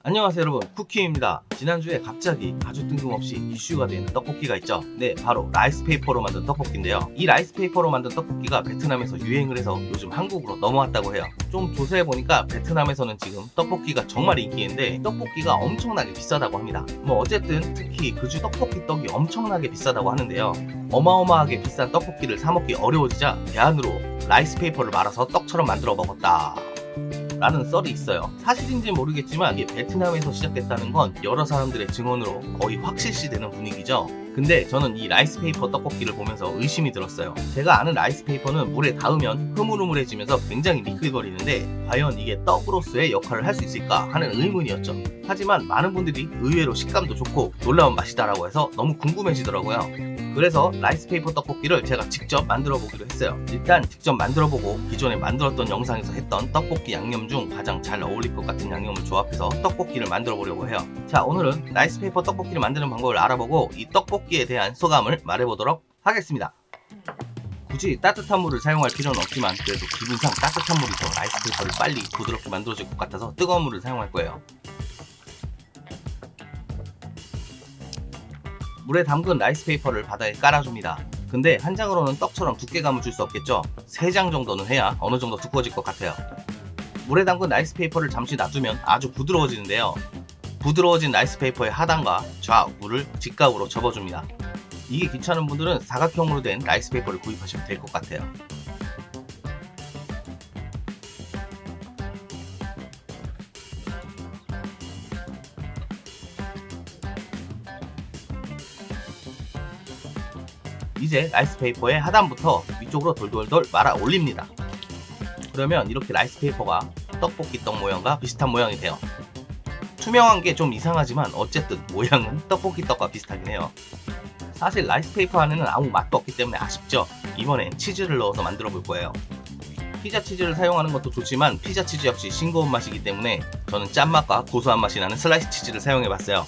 안녕하세요 여러분, 쿠키입니다. 지난주에 갑자기 아주 뜬금없이 이슈가 되는 떡볶이가 있죠. 네, 바로 라이스페이퍼로 만든 떡볶이인데요. 이 라이스페이퍼로 만든 떡볶이가 베트남에서 유행을 해서 요즘 한국으로 넘어왔다고 해요. 좀 조사해보니까 베트남에서는 지금 떡볶이가 정말 인기인데 떡볶이가 엄청나게 비싸다고 합니다. 어쨌든 특히 그주 떡볶이 떡이 엄청나게 비싸다고 하는데요. 어마어마하게 비싼 떡볶이를 사먹기 어려워지자 대안으로 라이스페이퍼를 말아서 떡처럼 만들어 먹었다 라는 썰이 있어요. 사실인지 모르겠지만 이게 베트남에서 시작됐다는 건 여러 사람들의 증언으로 거의 확실시되는 분위기죠. 근데 저는 이 라이스페이퍼 떡볶이를 보면서 의심이 들었어요. 제가 아는 라이스페이퍼는 물에 닿으면 흐물흐물해지면서 굉장히 미끌거리는데 과연 이게 떡으로서의 역할을 할 수 있을까 하는 의문이었죠. 하지만 많은 분들이 의외로 식감도 좋고 놀라운 맛이다라고 해서 너무 궁금해지더라고요. 그래서 라이스페이퍼 떡볶이를 제가 직접 만들어 보기로 했어요. 일단 직접 만들어 보고 기존에 만들었던 영상에서 했던 떡볶이 양념 중 가장 잘 어울릴 것 같은 양념을 조합해서 떡볶이를 만들어 보려고 해요. 자, 오늘은 라이스페이퍼 떡볶이를 만드는 방법을 알아보고 이 떡볶이에 대한 소감을 말해보도록 하겠습니다. 굳이 따뜻한 물을 사용할 필요는 없지만 그래도 기분상 따뜻한 물이 더 라이스페이퍼를 빨리 부드럽게 만들어줄 것 같아서 뜨거운 물을 사용할 거예요. 물에 담근 라이스페이퍼를 바닥에 깔아줍니다. 근데 한 장으로는 떡처럼 두께감을 줄 수 없겠죠? 3장 정도는 해야 어느 정도 두꺼워질 것 같아요. 물에 담근 라이스페이퍼를 잠시 놔두면 아주 부드러워지는데요. 부드러워진 라이스페이퍼의 하단과 좌우를 직각으로 접어줍니다. 이게 귀찮은 분들은 사각형으로 된 라이스페이퍼를 구입하시면 될 것 같아요. 이제 라이스페이퍼의 하단부터 위쪽으로 돌돌돌 말아 올립니다. 그러면 이렇게 라이스페이퍼가 떡볶이 떡 모양과 비슷한 모양이 돼요. 투명한 게 좀 이상하지만 어쨌든 모양은 떡볶이 떡과 비슷하긴 해요. 사실 라이스페이퍼 안에는 아무 맛도 없기 때문에 아쉽죠? 이번엔 치즈를 넣어서 만들어 볼 거예요. 피자 치즈를 사용하는 것도 좋지만 피자 치즈 역시 싱거운 맛이기 때문에 저는 짠맛과 고소한 맛이 나는 슬라이스 치즈를 사용해 봤어요.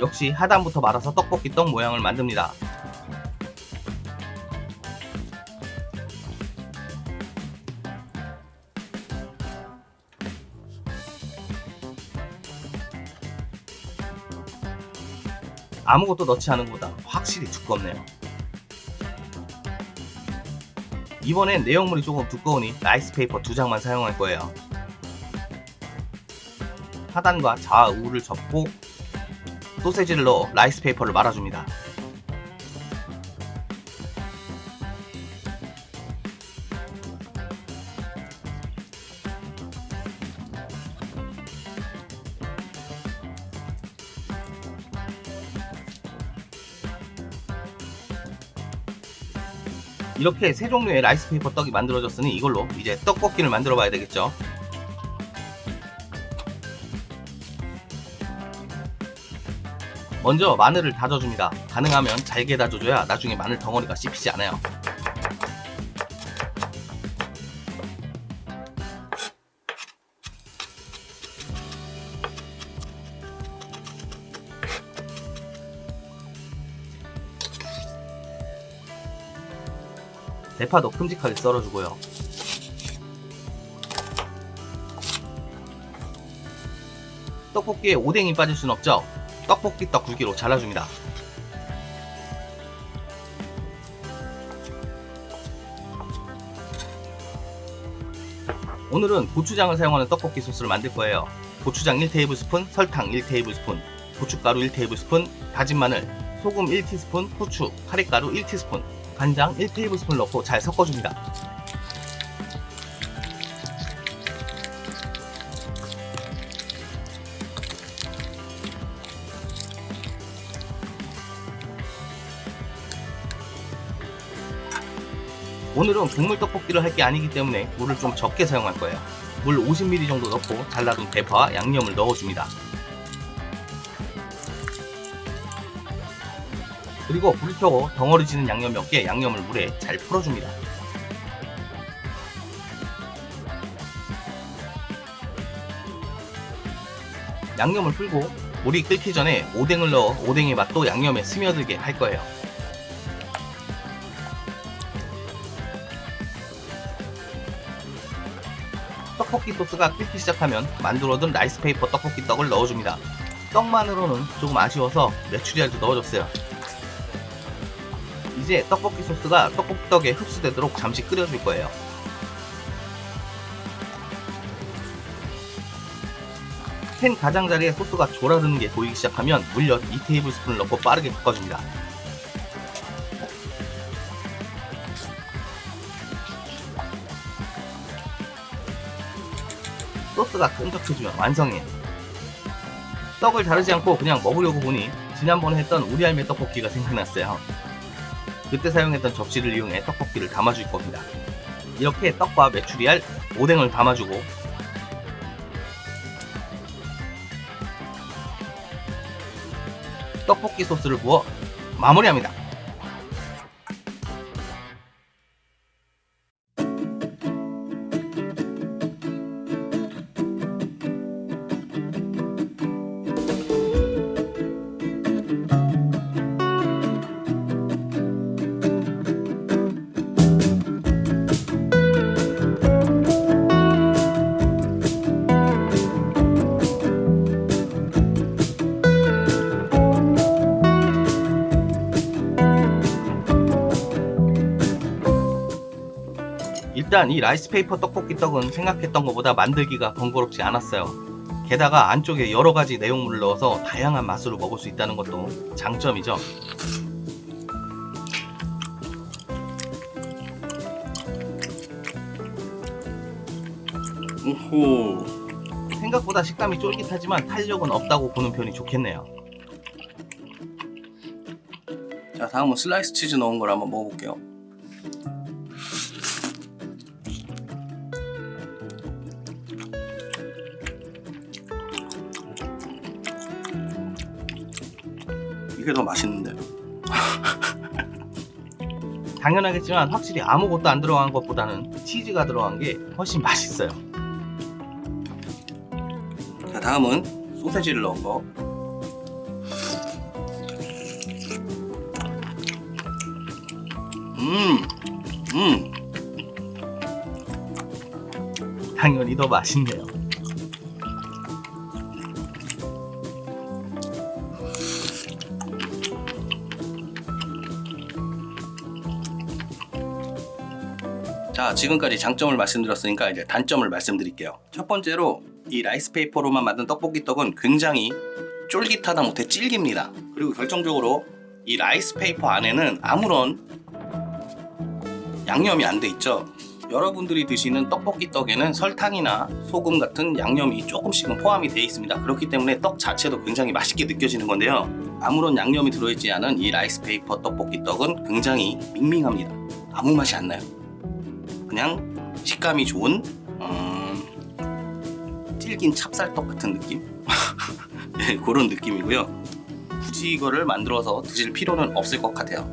역시 하단부터 말아서 떡볶이 떡 모양을 만듭니다. 아무것도 넣지 않은 것보다 확실히 두껍네요. 이번엔 내용물이 조금 두꺼우니 라이스페이퍼 2장만 사용할 거예요. 하단과 좌우를 접고 소세지를 넣어 라이스페이퍼를 말아줍니다. 이렇게 세 종류의 라이스페이퍼 떡이 만들어졌으니 이걸로 이제 떡볶이를 만들어 봐야 되겠죠. 먼저 마늘을 다져줍니다. 가능하면 잘게 다져줘야 나중에 마늘 덩어리가 씹히지 않아요. 대파도 큼직하게 썰어주고요. 떡볶이에 오뎅이 빠질 순 없죠? 떡볶이 떡 굵기로 잘라줍니다. 오늘은 고추장을 사용하는 떡볶이 소스를 만들 거예요. 고추장 1테이블스푼, 설탕 1테이블스푼, 고춧가루 1테이블스푼, 다진 마늘, 소금 1티스푼, 후추, 카레가루 1티스푼, 간장 1테이블스푼 넣고 잘 섞어줍니다. 오늘은 국물 떡볶이를 할 게 아니기 때문에 물을 좀 적게 사용할 거예요. 물 50ml 정도 넣고 잘라둔 대파와 양념을 넣어줍니다. 그리고 불을 켜고 덩어리 지는 양념이 없게 양념을 물에 잘 풀어줍니다. 양념을 풀고 물이 끓기 전에 오뎅을 넣어 오뎅의 맛도 양념에 스며들게 할 거예요. 떡볶이 소스가 끓기 시작하면 만들어둔 라이스페이퍼 떡볶이 떡을 넣어줍니다. 떡만으로는 조금 아쉬워서 메추리알도 넣어줬어요. 이제 떡볶이 소스가 떡볶이 떡에 흡수되도록 잠시 끓여줄 거예요. 팬 가장자리에 소스가 졸아드는 게 보이기 시작하면 물 2테이블스푼을 넣고 빠르게 볶아줍니다. 소스가 끈적해지면 완성이에요. 떡을 자르지 않고 그냥 먹으려고 보니 지난번에 했던 우리 할매 떡볶이가 생각났어요. 그때 사용했던 접시를 이용해 떡볶이를 담아줄 겁니다. 이렇게 떡과 메추리알, 오뎅을 담아주고 떡볶이 소스를 부어 마무리합니다. 일단 이 라이스페이퍼 떡볶이 떡은 생각했던 것보다 만들기가 번거롭지 않았어요. 게다가 안쪽에 여러가지 내용물을 넣어서 다양한 맛으로 먹을 수 있다는 것도 장점이죠. 오호. 생각보다 식감이 쫄깃하지만 탄력은 없다고 보는 편이 좋겠네요. 자, 다음은 슬라이스 치즈 넣은 걸 한번 먹어볼게요. 이게 더 맛있는데. 당연하겠지만 확실히 아무것도 안 들어간 것보다는 치즈가 들어간 게 훨씬 맛있어요. 자, 다음은 소세지를 넣은 거. 당연히 더 맛있네요. 자, 지금까지 장점을 말씀드렸으니까 이제 단점을 말씀드릴게요. 첫 번째로 이 라이스페이퍼로만 만든 떡볶이 떡은 굉장히 쫄깃하다 못해 질깁니다. 그리고 결정적으로 이 라이스페이퍼 안에는 아무런 양념이 안 돼 있죠. 여러분들이 드시는 떡볶이 떡에는 설탕이나 소금 같은 양념이 조금씩은 포함이 되어 있습니다. 그렇기 때문에 떡 자체도 굉장히 맛있게 느껴지는 건데요. 아무런 양념이 들어있지 않은 이 라이스페이퍼 떡볶이 떡은 굉장히 밍밍합니다. 아무 맛이 안 나요. 그냥 식감이 좋은 질긴 찹쌀떡 같은 느낌? 네, 그런 느낌이고요. 굳이 이거를 만들어서 드실 필요는 없을 것 같아요.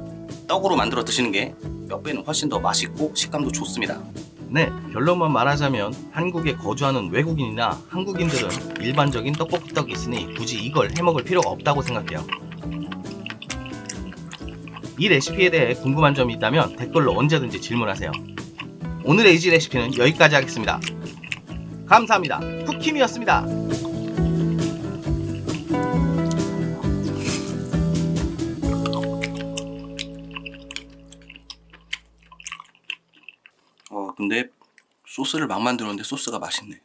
떡으로 만들어 드시는 게 몇 배는 훨씬 더 맛있고 식감도 좋습니다. 네, 결론만 말하자면 한국에 거주하는 외국인이나 한국인들은 일반적인 떡볶이 떡이 있으니 굳이 이걸 해먹을 필요가 없다고 생각해요. 이 레시피에 대해 궁금한 점이 있다면 댓글로 언제든지 질문하세요. 오늘의 이지 레시피는 여기까지 하겠습니다. 감사합니다. 쿡킴이었습니다. 근데 소스를 막 만들었는데 소스가 맛있네.